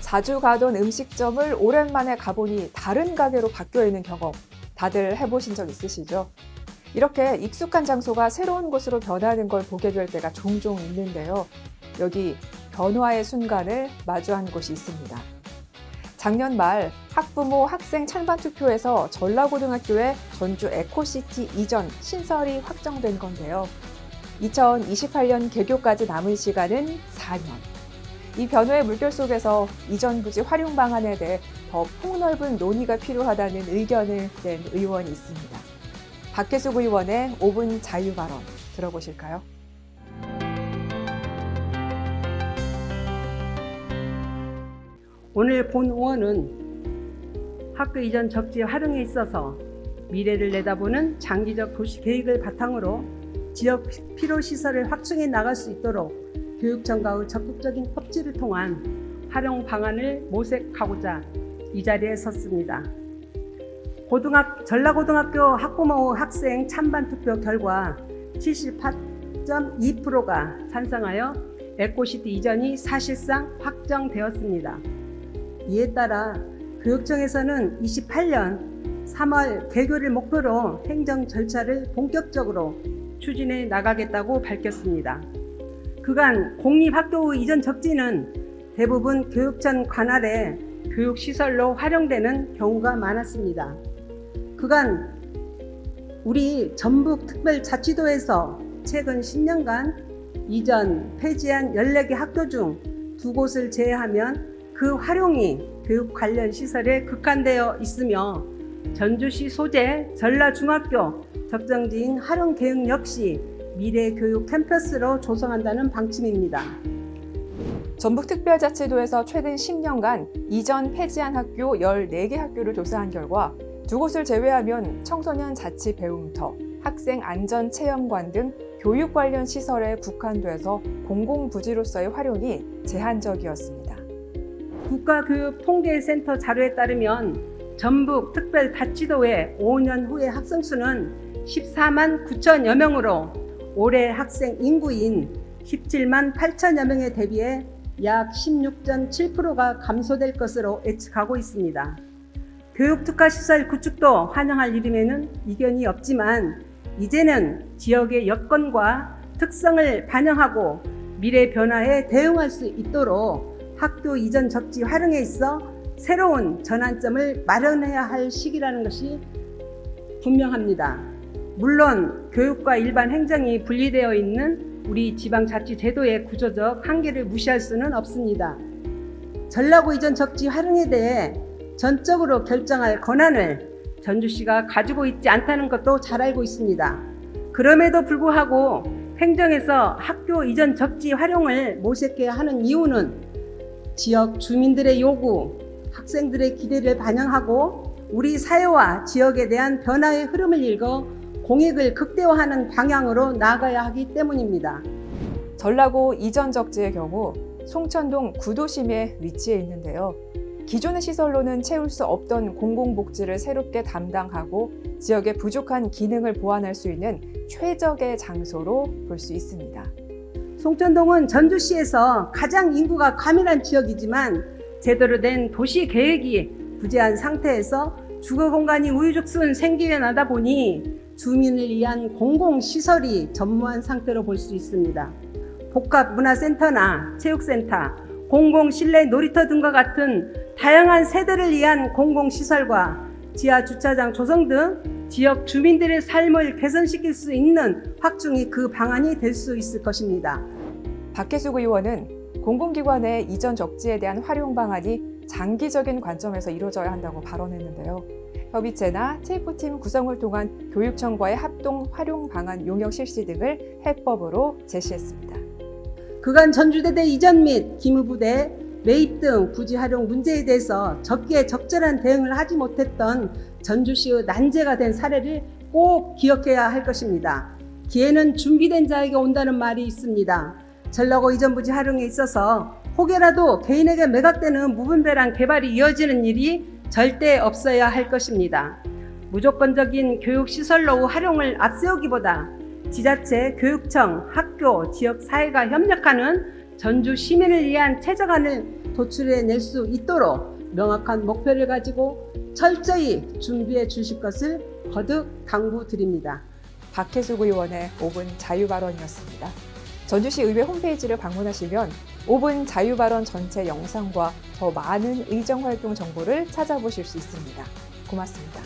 자주 가던 음식점을 오랜만에 가보니 다른 가게로 바뀌어 있는 경험, 다들 해보신 적 있으시죠? 이렇게 익숙한 장소가 새로운 곳으로 변하는 걸 보게 될 때가 종종 있는데요. 여기 변화의 순간을 마주한 곳이 있습니다. 작년 말 학부모 학생 찬반 투표에서 전라고등학교에 전주 에코시티 이전 신설이 확정된 건데요. 2028년 개교까지 남은 시간은 4년. 이 변화의 물결 속에서 이전 부지 활용 방안에 대해 더 폭넓은 논의가 필요하다는 의견을 낸 의원이 있습니다. 박혜숙 의원의 5분 자유 발언 들어보실까요? 오늘 본 의원은 학교 이전 적지 활용에 있어서 미래를 내다보는 장기적 도시 계획을 바탕으로 지역 필요시설을 확충해 나갈 수 있도록 교육청과의 적극적인 협치를 통한 활용 방안을 모색하고자 이 자리에 섰습니다. 전라고등학교 학부모 학생 찬반 투표 결과 78.2%가 찬성하여 에코시티 이전이 사실상 확정되었습니다. 이에 따라 교육청에서는 28년 3월 개교를 목표로 행정 절차를 본격적으로 추진해 나가겠다고 밝혔습니다. 그간 공립학교의 이전 적지는 대부분 교육청 관할의 교육시설로 활용되는 경우가 많았습니다. 그간 우리 전북특별자치도에서 최근 10년간 이전 폐지한 14개 학교 중 2곳을 제외하면 그 활용이 교육 관련 시설에 국한되어 있으며 전주시 소재 전라중학교 적정지인 활용계획 역시 미래교육 캠퍼스로 조성한다는 방침입니다. 전북특별자치도에서 최근 10년간 이전 폐지한 학교 14개 학교를 조사한 결과 2곳을 제외하면 청소년 자치 배움터, 학생 안전 체험관 등 교육 관련 시설에 국한돼서 공공부지로서의 활용이 제한적이었습니다. 국가교육통계센터 자료에 따르면 전북특별자치도의 5년 후의 학생 수는 14만 9천여 명으로 올해 학생 인구인 17만 8천여 명에 대비해 약 16.7%가 감소될 것으로 예측하고 있습니다. 교육특화시설 구축도 환영할 일임에는 이견이 없지만 이제는 지역의 여건과 특성을 반영하고 미래 변화에 대응할 수 있도록 학교 이전 적지 활용에 있어 새로운 전환점을 마련해야 할 시기라는 것이 분명합니다. 물론 교육과 일반 행정이 분리되어 있는 우리 지방자치제도의 구조적 한계를 무시할 수는 없습니다. 전라고 이전 적지 활용에 대해 전적으로 결정할 권한을 전주시가 가지고 있지 않다는 것도 잘 알고 있습니다. 그럼에도 불구하고 행정에서 학교 이전 적지 활용을 모색해야 하는 이유는 지역 주민들의 요구, 학생들의 기대를 반영하고 우리 사회와 지역에 대한 변화의 흐름을 읽어 공익을 극대화하는 방향으로 나아가야 하기 때문입니다. 전라고 이전 적지의 경우 송천동 구도심에 위치해 있는데요. 기존의 시설로는 채울 수 없던 공공복지를 새롭게 담당하고 지역의 부족한 기능을 보완할 수 있는 최적의 장소로 볼 수 있습니다. 송천동은 전주시에서 가장 인구가 과밀한 지역이지만 제대로 된 도시 계획이 부재한 상태에서 주거 공간이 우후죽순 생기게 나다 보니 주민을 위한 공공시설이 전무한 상태로 볼 수 있습니다. 복합문화센터나 체육센터, 공공실내 놀이터 등과 같은 다양한 세대를 위한 공공시설과 지하주차장 조성 등 지역 주민들의 삶을 개선시킬 수 있는 확충이 그 방안이 될 수 있을 것입니다. 박혜숙 의원은 공공기관의 이전 적지에 대한 활용 방안이 장기적인 관점에서 이루어져야 한다고 발언했는데요. 협의체나 TF팀 구성을 통한 교육청과의 합동 활용 방안 용역 실시 등을 해법으로 제시했습니다. 그간 전주대대 이전 및 기무부대 매입 등 부지 활용 문제에 대해서 적절한 대응을 하지 못했던 전주시의 난제가 된 사례를 꼭 기억해야 할 것입니다. 기회는 준비된 자에게 온다는 말이 있습니다. 전라고 이전 부지 활용에 있어서 혹여라도 개인에게 매각되는 무분별한 개발이 이어지는 일이 절대 없어야 할 것입니다. 무조건적인 교육시설로 활용을 앞세우기보다 지자체, 교육청, 학교, 지역사회가 협력하는 전주 시민을 위한 최적안을 도출해낼 수 있도록 명확한 목표를 가지고 철저히 준비해 주실 것을 거듭 당부드립니다. 박혜숙 의원의 5분 자유발언이었습니다. 전주시 의회 홈페이지를 방문하시면 5분 자유발언 전체 영상과 더 많은 의정활동 정보를 찾아보실 수 있습니다. 고맙습니다.